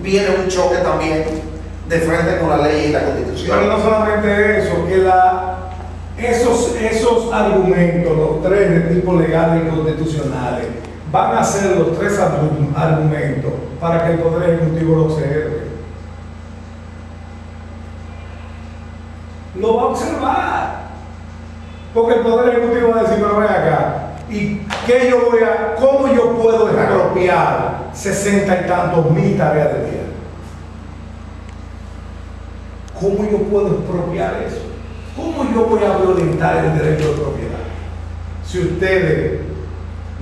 viene un choque también de frente con la ley y la Constitución. Pero no solamente eso, que esos argumentos, los tres de tipo legal y constitucionales, van a ser los tres argumentos para que el Poder Ejecutivo lo observe. Lo va a observar. Porque el Poder Ejecutivo va a decir, pero ven acá, ¿y qué yo cómo yo puedo expropiar 60 y tantos mil tareas de tierra? ¿Cómo yo puedo expropiar eso? ¿Cómo yo voy a violentar el derecho de propiedad? Si ustedes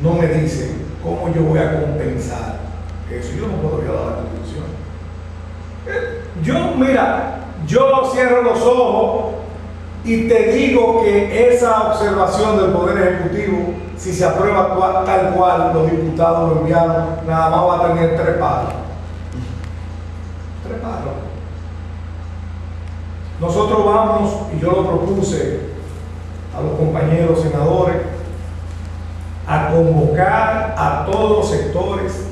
no me dicen cómo yo voy a compensar eso, yo no puedo violar la Constitución. Yo cierro los ojos y te digo que esa observación del Poder Ejecutivo, si se aprueba tal cual los diputados lo enviaron, nada más va a tener 3 paros. 3 paros. Nosotros vamos, y yo lo propuse a los compañeros senadores, a convocar a todos los sectores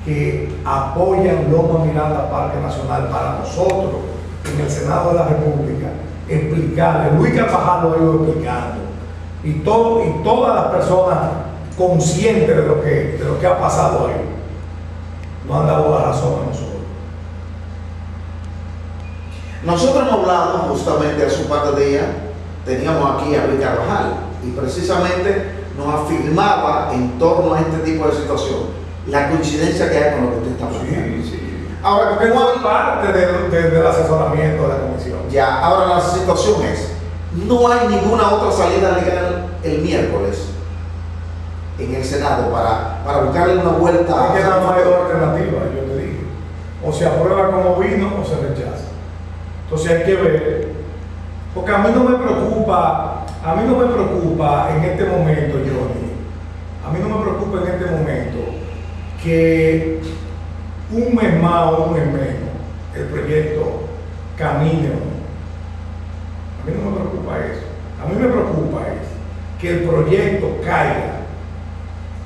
que apoyan Loma Miranda Parque Nacional para nosotros en el Senado de la República, explicarle, Luis Carvajal lo ha ido explicando, y todas las personas conscientes de lo que ha pasado ahí, nos han dado la razón a nosotros. Nosotros hemos hablado justamente hace un par de días, teníamos aquí a Luis Carvajal, y precisamente nos afirmaba en torno a este tipo de situación la coincidencia que hay con lo que usted está planteando. Sí. Ahora, porque no es parte del asesoramiento de la comisión. Ya, ahora la situación es, no hay ninguna otra salida legal el miércoles en el Senado para buscarle una vuelta. Es que no hay dos alternativas, yo te dije. O se aprueba como vino o se rechaza. Entonces hay que ver, porque a mí no me preocupa en este momento, Johnny, a mí no me preocupa en este momento que un mes más o un mes menos el proyecto camine o no. A mí no me preocupa eso. A mí me preocupa es que el proyecto caiga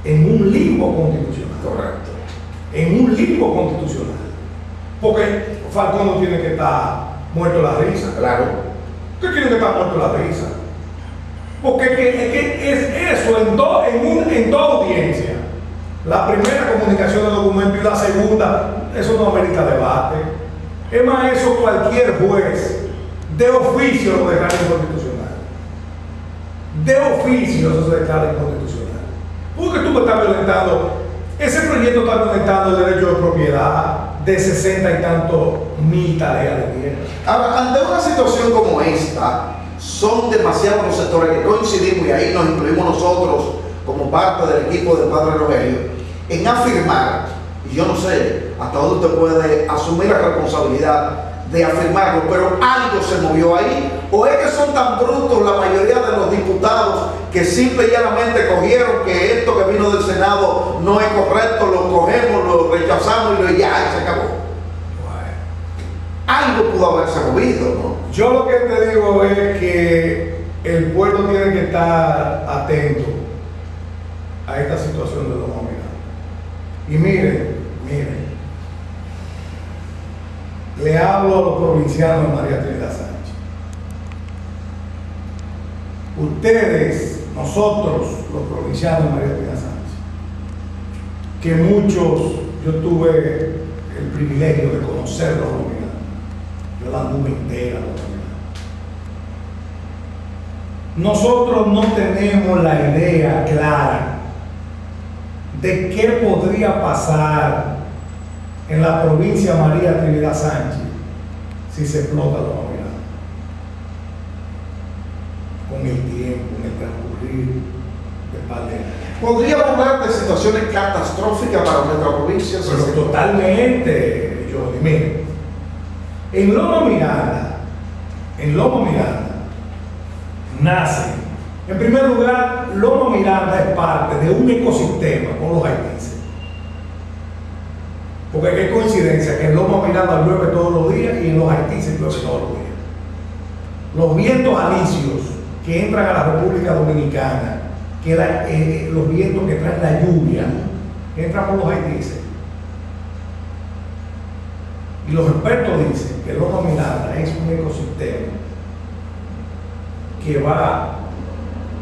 en un limbo constitucional. Correcto. En un limbo constitucional. Porque Falcón no tiene que estar muerto la risa. Claro. ¿Qué tiene que estar muerto la risa? Porque es eso en toda audiencia. La primera comunicación del documento y la segunda, eso no amerita debate. Es más, eso cualquier juez de oficio lo declara inconstitucional. De oficio eso se declara inconstitucional. Porque tú me estás violentando, ese proyecto está violentando el derecho de propiedad de 60 y tantos mil tareas de tierra. Ahora, ante una situación como esta, son demasiados los sectores que coincidimos, y ahí nos incluimos nosotros como parte del equipo del padre Rogelio, en afirmar, y yo no sé hasta dónde usted puede asumir la responsabilidad de afirmarlo, pero algo se movió ahí, o es que son tan brutos la mayoría de los diputados que simple y llanamente cogieron que esto que vino del Senado no es correcto, lo cogemos, lo rechazamos y ya, y se acabó. Algo pudo haberse movido, ¿no? Yo lo que te digo es que el pueblo tiene que estar atento a esta situación de Loma Miranda. Y miren, le hablo a los provincianos de María Trinidad Sánchez. Ustedes, nosotros, los provincianos de María Trinidad Sánchez, que muchos, yo tuve el privilegio de conocerlos, yo la anduve entera. Nosotros no tenemos la idea clara de qué podría pasar en la provincia María Trinidad Sánchez si se explota la Loma Miranda. Con el tiempo, en el transcurrir de par de años. ¿Podríamos hablar de situaciones catastróficas para nuestra provincia? Pero totalmente, Johnny. Miren, en Loma Miranda nace, en primer lugar, Loma Miranda es parte de un ecosistema con los haitises. Porque qué coincidencia que en Loma Miranda llueve todos los días y en los haitises llueve todos los días. Los vientos alisios que entran a la República Dominicana, los vientos que traen la lluvia, entran por los haitises Y los expertos dicen que Loma Miranda es un ecosistema que va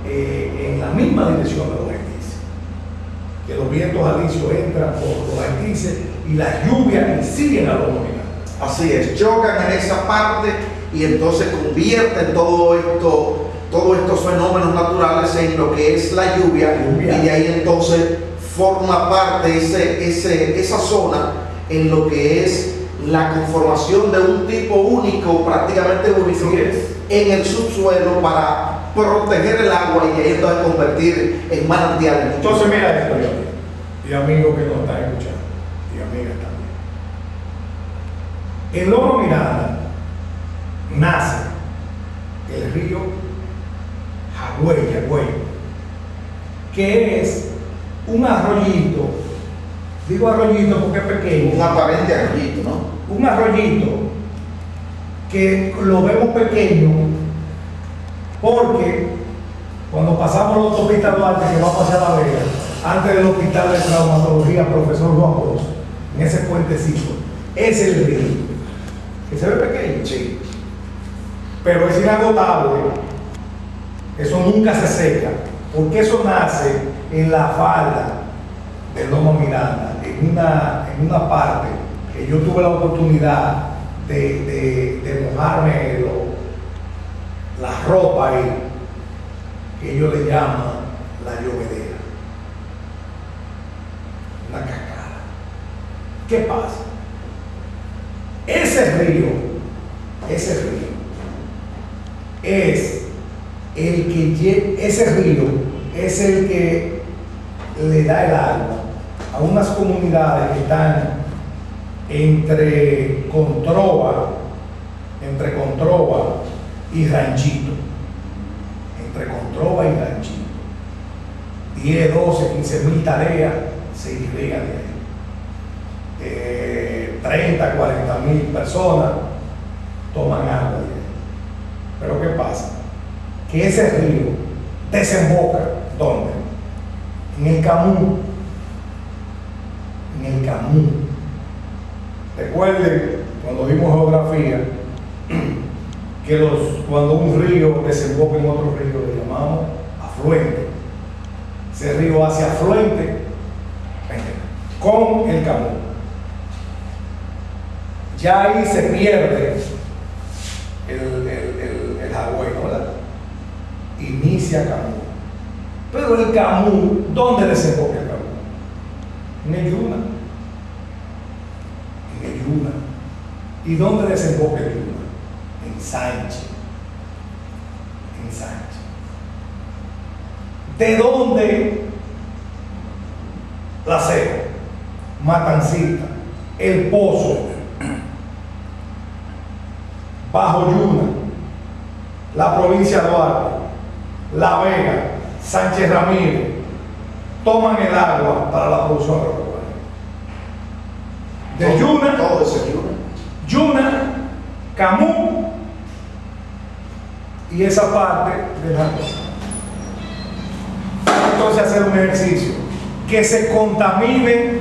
en la misma dirección de los Haitises, que los vientos alisios entran por los Haitises y las lluvias siguen a Loma Miranda. Así es, chocan en esa parte y entonces convierten todos estos fenómenos naturales en lo que es la lluvia. Y de ahí entonces forma parte esa zona en lo que es la conformación de un tipo único, prácticamente único, en el subsuelo para proteger el agua y ahí entonces convertir en manantiales. Entonces mira esto, y amigos que nos están escuchando, y amigas también. En Loma Miranda nace el río Jagüey, que es un arroyito, digo arroyito porque es pequeño, Un aparente arroyito, ¿no? un arroyito que lo vemos pequeño porque cuando pasamos la autopista Duarte que va hacia La Vega, antes del hospital de traumatología profesor Juan Bosch, en ese puentecito, es el río, que se ve pequeño, Sí. pero es inagotable, eso nunca se seca, porque eso nace en la falda de Loma Miranda, en una parte que yo tuve la oportunidad de mojarme la ropa ahí, que ellos le llaman la llovedera, una cascada. ¿Qué pasa? Ese río es el que le da el agua a unas comunidades que están entre Controva y Ranchito. Entre Controva y Ranchito. 10, 12, 15 mil tareas se irrigan de ahí. 30, 40 mil personas toman agua de ahí. Pero ¿qué pasa? Que ese río desemboca, ¿dónde? En el Camú. En el Camú. Recuerden, cuando vimos geografía, que cuando un río desemboca en otro río le llamamos afluente. Ese río hace afluente con el Camú. Ya ahí se pierde el Jagüey, ¿verdad? Inicia Camú. Pero el Camú, ¿dónde desemboca el Camú? En el Yuna. En el Yuna. ¿Y dónde desemboca el Yuna? En Sánchez. En Sánchez. ¿De dónde? La Ceja, Matancita, El Pozo, Bajo Yuna, la provincia de Duarte, La Vega, Sánchez Ramírez, toman el agua para la producción agropecuaria. De Yuna, todo ese Yuna, Camú y esa parte del agua. Entonces hacer un ejercicio que se contamine,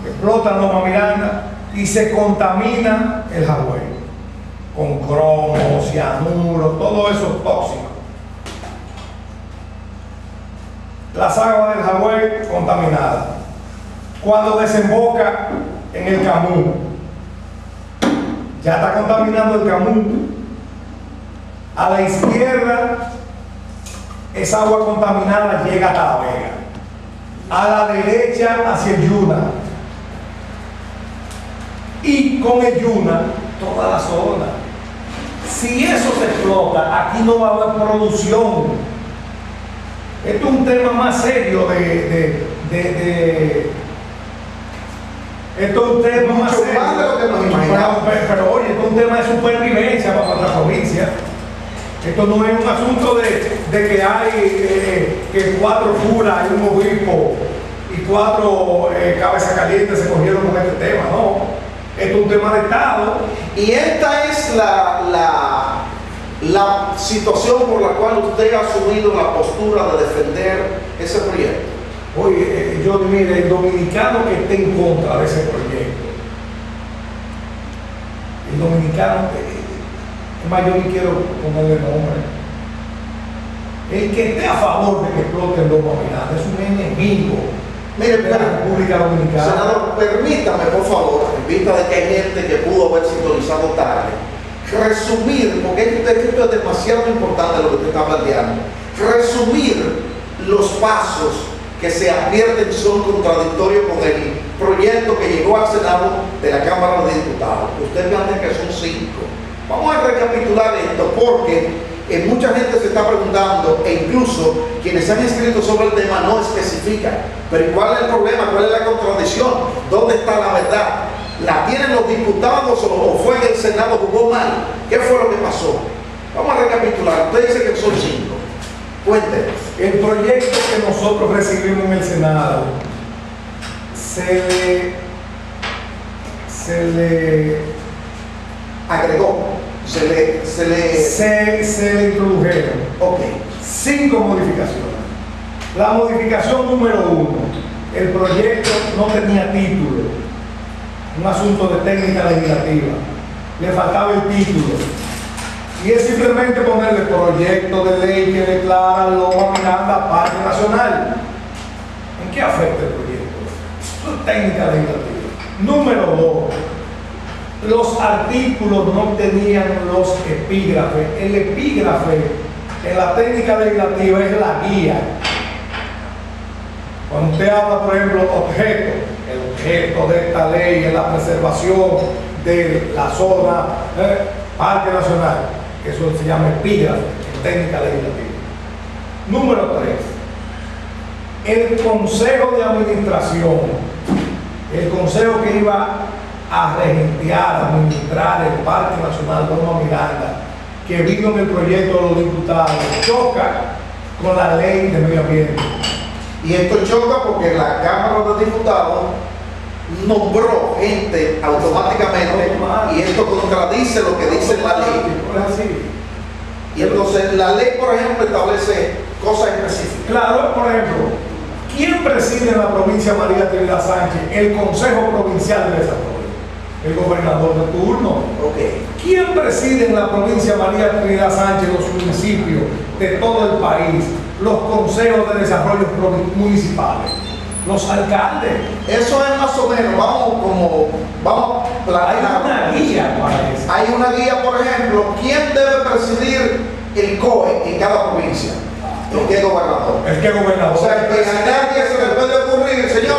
explotan Loma Miranda y se contamina el Jagüey con cromo, cianuro, todo eso tóxico. Las aguas del Jagüey contaminadas. Cuando desemboca en el Camú, ya está contaminando el Camú. A la izquierda, esa agua contaminada llega hasta La Vega. A la derecha, hacia el Yuna. Y con el Yuna, toda la zona. Si eso se explota, aquí no va a haber producción. Esto es un tema más serio esto es un tema más serio. Más de lo que nos imaginamos. Pero oye, esto es un tema de supervivencia para nuestra provincia. Esto no es un asunto de que hay que 4 curas y un obispo y 4 cabezas calientes se cogieron con este tema, no. Esto es un tema de Estado. Y esta es la situación por la cual usted ha asumido la postura de defender ese proyecto. Oye, yo mire, el dominicano que esté en contra de ese proyecto El dominicano, es más, yo ni quiero ponerle nombre. El que esté a favor de que exploten Loma Miranda es un enemigo. Mire, de la República Dominicana. Senador, permítame, por favor, en vista de que hay gente que pudo haber sintonizado tarde, resumir, porque esto es demasiado importante lo que usted está planteando, resumir los pasos que se advierten son contradictorios con el proyecto que llegó al Senado de la Cámara de Diputados. Usted plantea que son 5. Vamos a recapitular esto porque mucha gente se está preguntando, e incluso quienes han escrito sobre el tema no especifican, pero ¿cuál es el problema? ¿Cuál es la contradicción? ¿Dónde está la verdad? ¿La tienen los diputados o fue que el Senado jugó mal? ¿Qué fue lo que pasó? Vamos a recapitular. Usted dice que son 5. Cuéntenos. El proyecto que nosotros recibimos en el Senado se le Agregó, se le introdujeron 5 modificaciones. La modificación número 1, el proyecto no tenía título, un asunto de técnica legislativa, le faltaba el título, y es simplemente ponerle proyecto de ley que declara Loma Miranda Parque Nacional. ¿En qué afecta el proyecto? Eso es técnica legislativa. Número 2, los artículos no tenían los epígrafes. El epígrafe en la técnica legislativa es la guía. Cuando usted habla, por ejemplo, objeto, el objeto de esta ley es la preservación de la zona Parque Nacional, eso se llama epígrafe en técnica legislativa. Número 3, el Consejo de Administración, el consejo que iba a regentear, administrar el Parque Nacional Loma Miranda, que vino en el proyecto de los diputados, choca con la ley de medio ambiente. Y esto choca porque la Cámara de Diputados nombró gente automáticamente y esto contradice lo que dice la ley. Y entonces la ley, por ejemplo, establece cosas específicas. Claro, por ejemplo, ¿quién preside en la provincia María Trinidad Sánchez el Consejo Provincial de Desarrollo? El gobernador de turno. ¿Quién preside en la provincia María Trinidad Sánchez los municipios de todo el país, los consejos de desarrollo municipales? Los alcaldes. Eso es más o menos, vamos hay una guía para eso. Hay una guía, por ejemplo, ¿quién debe presidir el COE en cada provincia? ¿El qué gobernador? El que gobernador. O sea, que a nadie se le puede ocurrir, señor,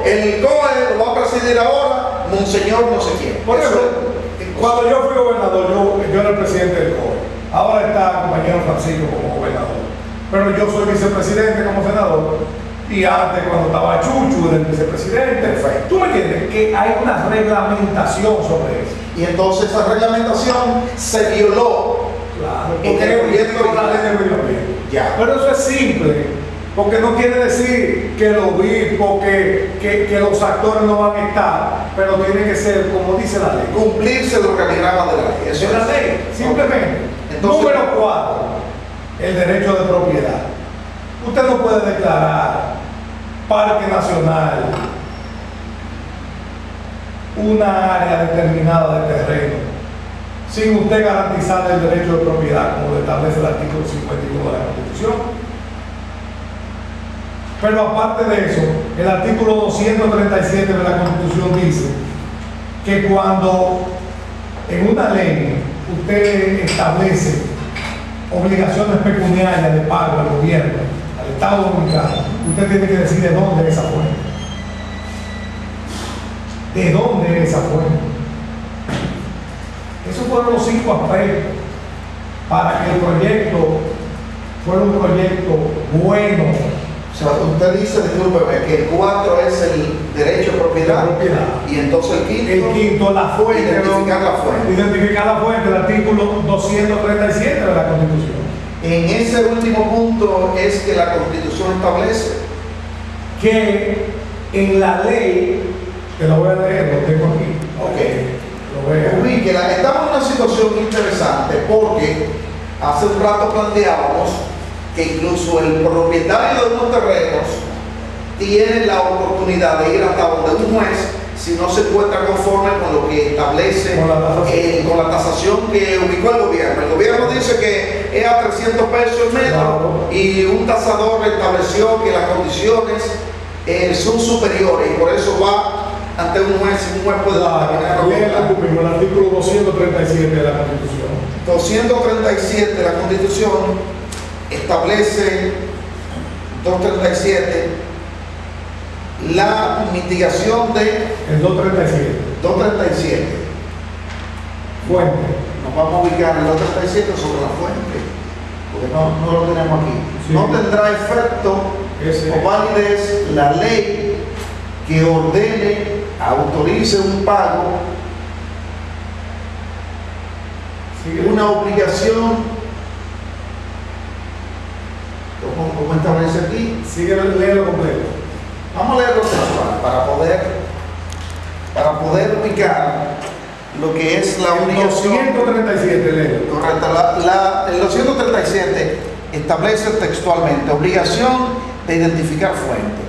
el COE lo va a presidir ahora monseñor no sé quién. Por ejemplo, cuando yo fui gobernador, yo era el presidente del COE. Ahora está el compañero Francisco como gobernador. Pero yo soy vicepresidente como senador. Y antes, cuando estaba Chuchu, era el vicepresidente. Perfecto. ¿Tú me entiendes? Que hay una reglamentación sobre eso. Y entonces esa reglamentación se violó. Claro, en el proyecto de la ley de medio ambiente. Ya. Pero eso es simple, porque no quiere decir que el obispo, que los actores no van a estar, pero tiene que ser, como dice la ley, cumplirse los organigramas de la ley. Eso de la ley, simplemente. Entonces, número 4, el derecho de propiedad. Usted no puede declarar parque nacional una área determinada de terreno sin usted garantizar el derecho de propiedad, como lo establece el artículo 51 de la Constitución. Pero aparte de eso, el artículo 237 de la Constitución dice que cuando en una ley usted establece obligaciones pecuniarias de pago al gobierno, al Estado Dominicano, usted tiene que decir de dónde es esa fuente. ¿De dónde es esa fuente? Esos fueron los 5 aspectos para que el proyecto fuera un proyecto bueno. O sea, usted dice, discúlpeme, que el 4 es el derecho de propiedad. Y entonces el quinto, la fuente. Identificar la fuente. Identificar la fuente, el artículo 237 de la Constitución. En ese último punto es que la Constitución establece que en la ley, te lo voy a leer, lo tengo aquí. Ubíquela. Estamos en una situación interesante porque hace un rato planteábamos que incluso el propietario de unos terrenos tiene la oportunidad de ir hasta donde un juez si no se encuentra conforme con lo que establece con la tasación que ubicó el gobierno. El gobierno dice que es a 300 pesos el metro, claro, y un tasador estableció que las condiciones son superiores y por eso va ante un juez y un juez puede determinar el artículo 237 de la Constitución. 237 de la Constitución establece 237 la mitigación de el 237 fuente. Nos vamos a ubicar en el 237 sobre la fuente, porque no lo tenemos aquí. Sí. No tendrá efecto o validez la ley que ordene, autorice un pago, una obligación. ¿Cómo establece aquí? Sigue, léelo completo. Vamos a leerlo textual para poder ubicar lo que es la obligación. 237, léelo. Correcto. El 237 establece textualmente obligación de identificar fuente.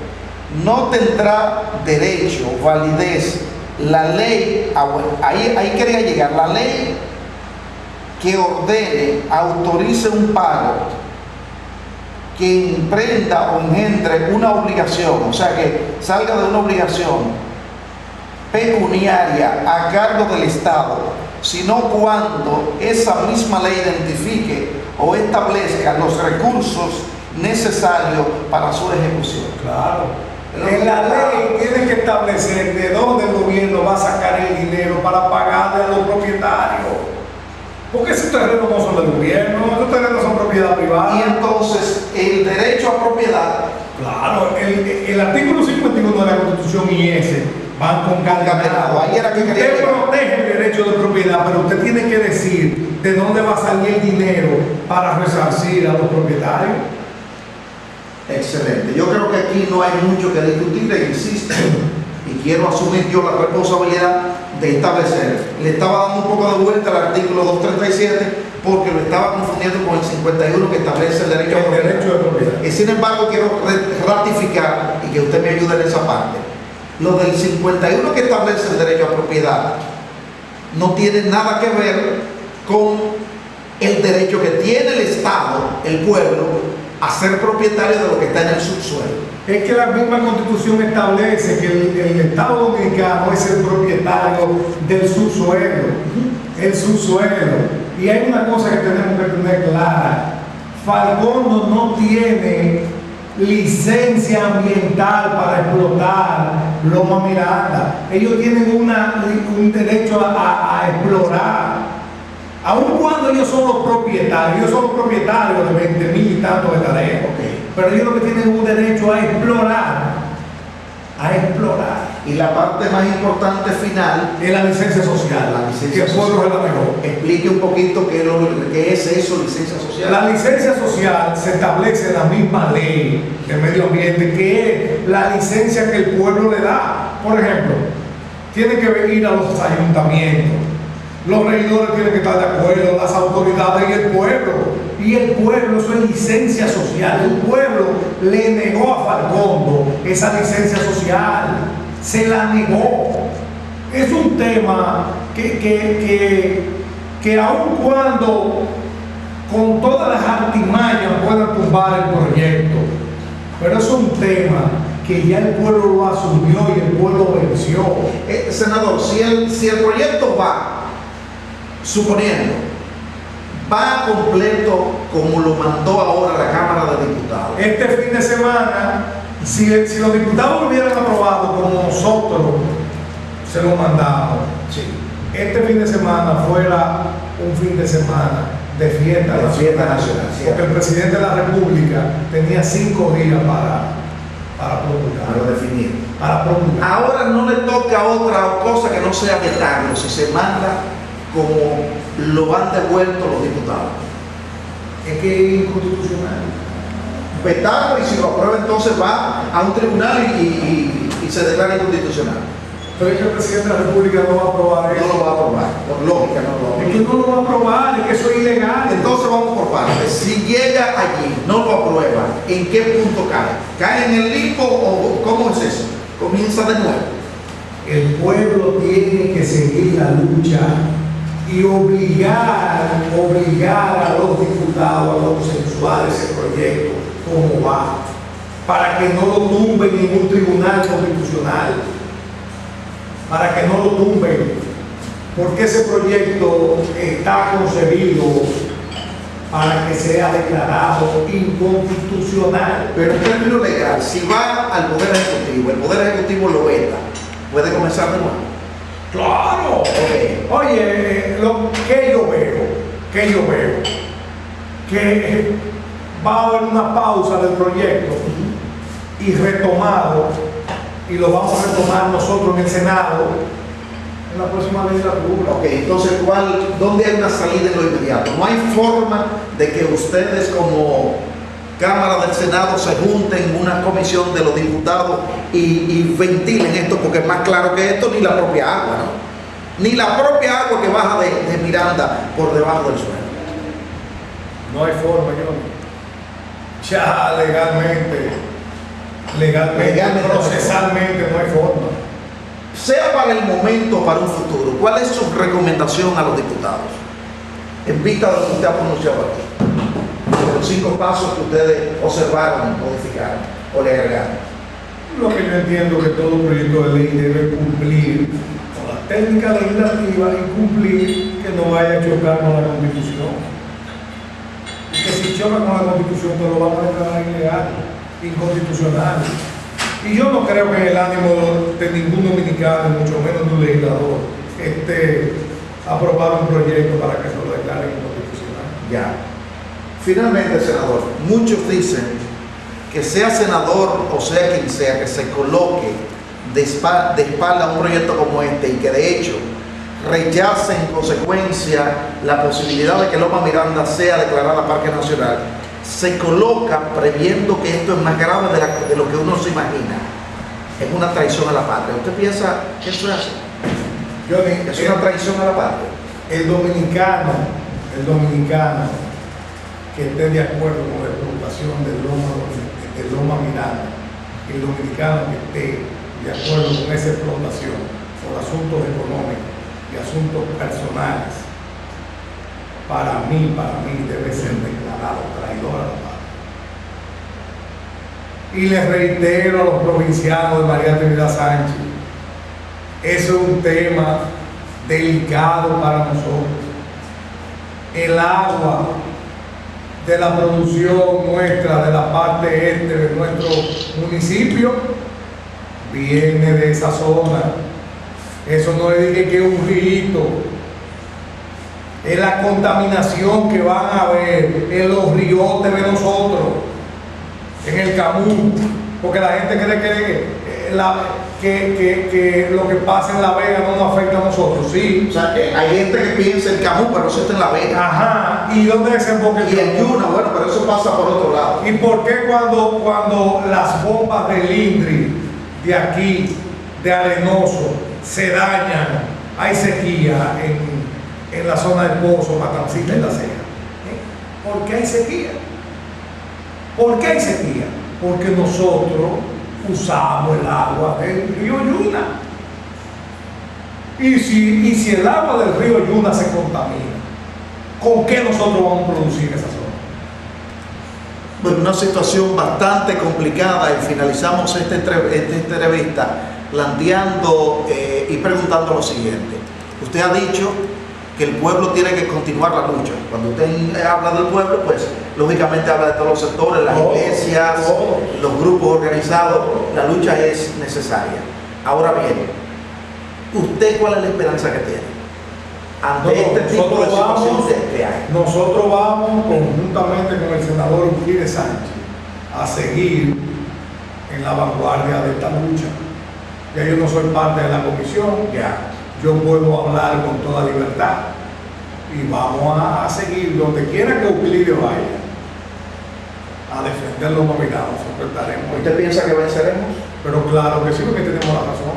No tendrá derecho, validez, la ley, ahí quería llegar, la ley que ordene, autorice un pago, que emprenda o engendre una obligación, o sea que salga de una obligación pecuniaria a cargo del Estado, sino cuando esa misma ley identifique o establezca los recursos necesarios para su ejecución. Claro. En la ley tiene que establecer de dónde el gobierno va a sacar el dinero para pagarle a los propietarios. Porque esos terrenos no son del gobierno, esos terrenos son propiedad privada. Y entonces el derecho a propiedad. Claro, el artículo 51 de la Constitución y ese van concatenados. Usted protege el derecho de propiedad, pero usted tiene que decir de dónde va a salir el dinero para resarcir a los propietarios. Excelente. Yo creo que aquí no hay mucho que discutir, insisto, y quiero asumir yo la responsabilidad de establecer. Le estaba dando un poco de vuelta al artículo 237 porque lo estaba confundiendo con el 51 que establece el derecho de propiedad. Y sin embargo quiero ratificar y que usted me ayude en esa parte. Lo del 51 que establece el derecho a propiedad no tiene nada que ver con el derecho que tiene el Estado, el pueblo, a ser propietario de lo que está en el subsuelo. Es que la misma Constitución establece que el Estado Dominicano es el propietario del subsuelo, el subsuelo. Y hay una cosa que tenemos que tener clara: Falcondo no tiene licencia ambiental para explotar Loma Miranda. Ellos tienen un derecho a explorar. Aun cuando ellos son los propietarios de 20.000 y tantos hectáreas, pero ellos lo que tienen es un derecho a explorar. Y la parte más importante final es la licencia social. La licencia social. Explique un poquito qué es eso, licencia social. La licencia social se establece en la misma ley de medio ambiente, que es la licencia que el pueblo le da. Por ejemplo, tiene que venir a los ayuntamientos. Los regidores tienen que estar de acuerdo, las autoridades y el pueblo. Y el pueblo, eso es licencia social. El pueblo le negó a Falcondo esa licencia social. Se la negó. Es un tema que aun cuando con todas las artimañas puedan tumbar el proyecto, pero es un tema que ya el pueblo lo asumió y el pueblo venció. Senador, si el proyecto va, suponiendo, va completo como lo mandó ahora la Cámara de Diputados. Este fin de semana, si los diputados lo hubieran aprobado como nosotros se lo mandamos, sí, este fin de semana fuera un fin de semana de fiesta nacional, porque el presidente de la República tenía 5 días para promulgar. Ahora no le toca otra cosa que no sea vetarlo, si se manda como lo han devuelto los diputados. Es que es inconstitucional. Vetarlo, y si lo aprueba entonces va a un tribunal y se declara inconstitucional. Pero es que el presidente de la República no va a aprobar eso. No lo va a aprobar, por lógica no lo va a aprobar. Es que no lo va a aprobar, es que eso es ilegal. Entonces vamos por partes. Si llega allí, no lo aprueba, ¿en qué punto cae? ¿Cae en el limbo o cómo es eso? ¿Comienza de nuevo? El pueblo tiene que seguir la lucha y obligar a los diputados a consensuar ese proyecto como va, para que no lo tumben en un tribunal constitucional, para que no lo tumben, porque ese proyecto está concebido para que sea declarado inconstitucional. Pero en términos legales, si va al Poder Ejecutivo, el Poder Ejecutivo lo veta, ¿puede comenzar de nuevo? ¡Claro! Okay. Oye, lo que yo veo, que va a haber una pausa del proyecto y retomado, y lo vamos a retomar nosotros en el Senado en la próxima legislatura. Ok, entonces, ¿dónde hay una salida en lo inmediato? No hay forma de que ustedes como Cámara del Senado se junten en una comisión de los diputados y ventilen esto, porque es más claro que esto ni la propia agua, ¿no? Ni la propia agua que baja de Miranda por debajo del suelo. No hay forma, yo. Ya legalmente, procesalmente no hay forma. Sea para el momento o para un futuro, ¿cuál es su recomendación a los diputados? En vista de lo que usted ha pronunciado aquí, de los 5 pasos que ustedes observaron, modificaron o le agregaron. Lo que yo entiendo que todo proyecto de ley debe cumplir con la técnica legislativa y cumplir que no vaya a chocar con la Constitución. Y que si choca con la Constitución, te lo vamos a declarar ilegal, inconstitucional. Y yo no creo que en el ánimo de ningún dominicano, mucho menos de un legislador, aprobar un proyecto para que se lo declaren inconstitucional. Ya. Finalmente, senador, muchos dicen que sea senador o sea quien sea que se coloque de espalda a un proyecto como este y que de hecho rechace en consecuencia la posibilidad de que Loma Miranda sea declarada Parque Nacional, se coloca previendo que esto es más grave de lo que uno se imagina. Es una traición a la patria. ¿Usted piensa que eso es así? ¿Es una traición a la patria? El dominicano que esté de acuerdo con la explotación de Loma Miranda, el dominicano que esté de acuerdo con esa explotación por asuntos económicos y asuntos personales, para mí debe ser declarado traidor a la patria. Y les reitero a los provincianos de María Trinidad Sánchez, eso es un tema delicado para nosotros. El agua de la producción nuestra, de la parte este de nuestro municipio, viene de esa zona. Eso no es de que es un río. Es la contaminación que van a ver en los riotes de nosotros, en el Camus, porque la gente cree que lo que pasa en La Vega no nos afecta a nosotros. Sí. O sea, hay gente que piensa en Camus, pero eso está en La Vega. Ajá. ¿Y dónde desemboca el Y en Yuna, bueno, pero eso pasa por otro lado. ¿Y por qué cuando las bombas del INDRI de aquí, de Arenoso, se dañan, hay sequía en la zona del Pozo, Matancita y La Ceja? ¿Por qué hay sequía? ¿Por qué hay sequía? Porque nosotros usamos el agua del río Yuna. Y si el agua del río Yuna se contamina, ¿con qué nosotros vamos a producir esa zona? Bueno, una situación bastante complicada y finalizamos esta entrevista planteando y preguntando lo siguiente. Usted ha dicho que el pueblo tiene que continuar la lucha. Cuando usted habla del pueblo, pues lógicamente habla de todos los sectores, las iglesias, los grupos organizados. La lucha es necesaria. Ahora bien, ¿usted cuál es la esperanza que tiene ante este tipo de situaciones que hay? Nosotros vamos conjuntamente con el senador Euclides Sánchez a seguir en la vanguardia de esta lucha. Ya yo no soy parte de la comisión, ya yo puedo hablar con toda libertad y vamos a seguir donde quiera que Euclides vaya a defender los nominados. ¿Usted piensa que venceremos? Pero claro que sí, porque tenemos la razón.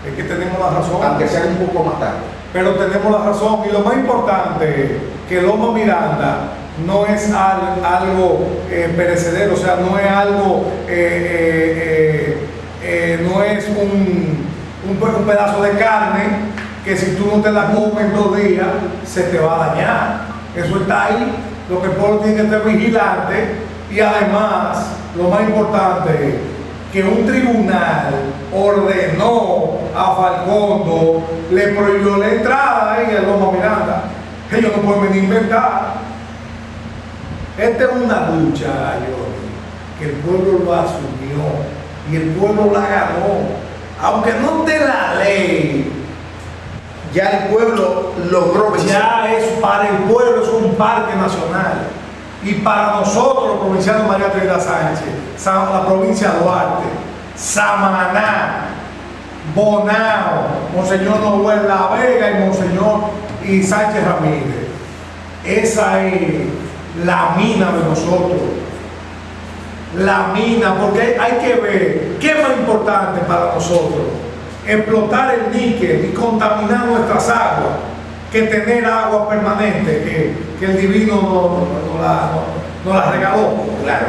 Es que tenemos la razón. Aunque sea un poco más tarde. Pero tenemos la razón. Y lo más importante es que Loma Miranda no es algo perecedero, o sea, no es algo, no es un pedazo de carne que si tú no te la comes en 2 días, se te va a dañar. Eso está ahí. Lo que el pueblo tiene que estar vigilante, y además, lo más importante es que un tribunal ordenó a Falcondo, le prohibió la entrada en el Loma Miranda. Ellos no pueden venir a inventar. Esta es una lucha, Johnny, que el pueblo lo asumió y el pueblo la ganó. Aunque no esté la ley, Ya el pueblo logró vencer. ya es para el pueblo, es un parque nacional. Y para nosotros, los provincianos María Trinidad Sánchez, la provincia de Duarte, Samaná, Bonao, Monseñor Noel La Vega y Monseñor y Sánchez Ramírez, esa es la mina de nosotros. La mina, porque hay que ver qué es más importante para nosotros: explotar el níquel y contaminar nuestras aguas, que tener agua permanente, que el divino no la regaló. Claro.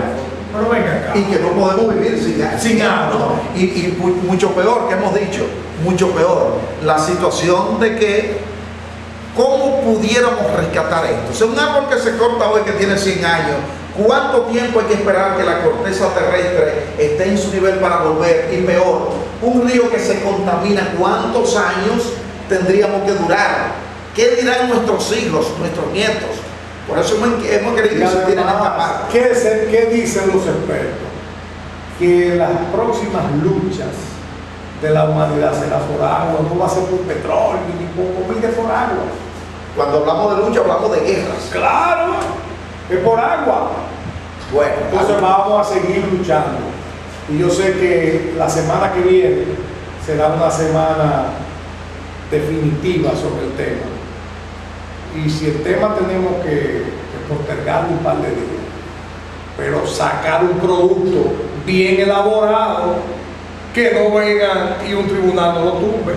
Pero venga acá. Y que no podemos vivir sin agua, ¿no? Y mucho peor, que hemos dicho, mucho peor, la situación de que cómo pudiéramos rescatar esto. O sea, un árbol que se corta hoy, que tiene 100 años, ¿cuánto tiempo hay que esperar que la corteza terrestre esté en su nivel para volver? Y peor, un río que se contamina, ¿cuántos años tendríamos que durar? ¿Qué dirán nuestros hijos, nuestros nietos? Por eso hemos querido insistir en esta parte. ¿Qué dicen los expertos? Que las próximas luchas de la humanidad será por agua, no va a ser por petróleo ni por comida, por agua. Cuando hablamos de lucha, hablamos de guerras. Claro, es por agua. Bueno, Entonces vamos a seguir luchando. Y yo sé que la semana que viene será una semana definitiva sobre el tema. Y si el tema tenemos que postergarlo un par de días, pero sacar un producto bien elaborado, que no vengan y un tribunal no lo tumbe.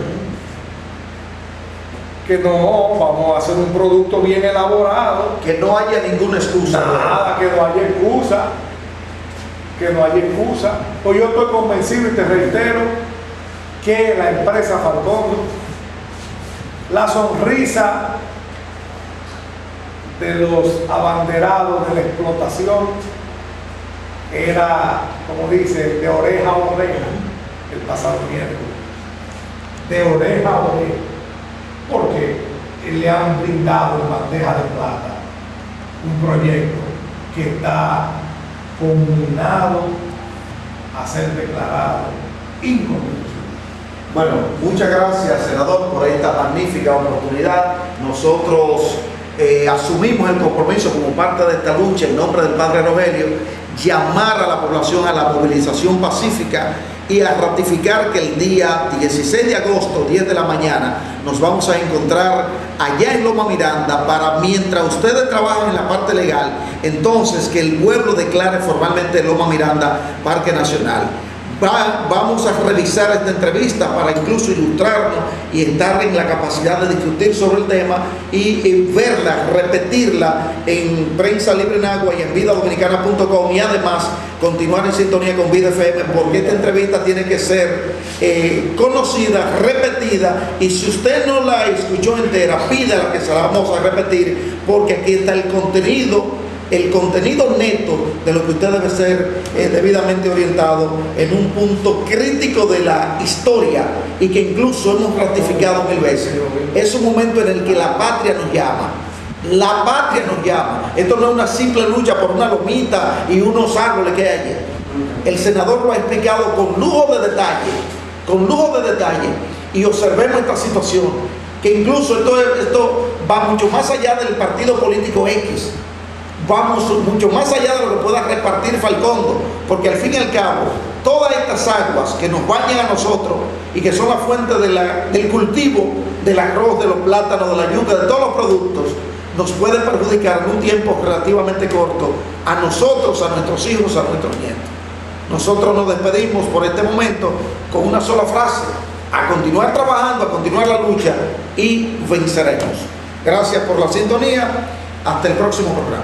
Que no, vamos a hacer un producto bien elaborado. que no haya ninguna excusa. Nada, que no haya excusa. Que no haya excusa. Pues yo estoy convencido y te reitero que la empresa Falcondo, la sonrisa de los abanderados de la explotación, era, como dice, de oreja a oreja el pasado miércoles. De oreja a oreja. Porque le han brindado en bandeja de plata un proyecto que está combinado a ser declarado inconstitucional. Bueno, muchas gracias, senador, por esta magnífica oportunidad. Nosotros asumimos el compromiso como parte de esta lucha en nombre del Padre Rogelio, llamar a la población a la movilización pacífica y a ratificar que el día 16 de agosto, 10 de la mañana, nos vamos a encontrar allá en Loma Miranda para, mientras ustedes trabajan en la parte legal, entonces que el pueblo declare formalmente Loma Miranda Parque Nacional. Vamos a revisar esta entrevista para incluso ilustrarnos y estar en la capacidad de discutir sobre el tema y verla, repetirla en Prensa Libre en Agua y en vidadominicana.com, y además continuar en sintonía con Vida FM, porque esta entrevista tiene que ser conocida, repetida, y si usted no la escuchó entera, pídala que se la vamos a repetir, porque aquí está el contenido neto de lo que usted debe ser debidamente orientado en un punto crítico de la historia, y que incluso hemos ratificado 1000 veces. Es un momento en el que la patria nos llama. La patria nos llama. Esto no es una simple lucha por una lomita y unos árboles que hay allí. El senador lo ha explicado con lujo de detalle, y observemos esta situación, que incluso esto va mucho más allá del partido político X. Vamos mucho más allá de lo que pueda repartir Falcondo, porque al fin y al cabo, todas estas aguas que nos bañan a nosotros y que son la fuente del cultivo del arroz, de los plátanos, de la yuca, de todos los productos, nos pueden perjudicar en un tiempo relativamente corto a nosotros, a nuestros hijos, a nuestros nietos. Nosotros nos despedimos por este momento con una sola frase: a continuar trabajando, a continuar la lucha, y venceremos. Gracias por la sintonía. Hasta el próximo programa.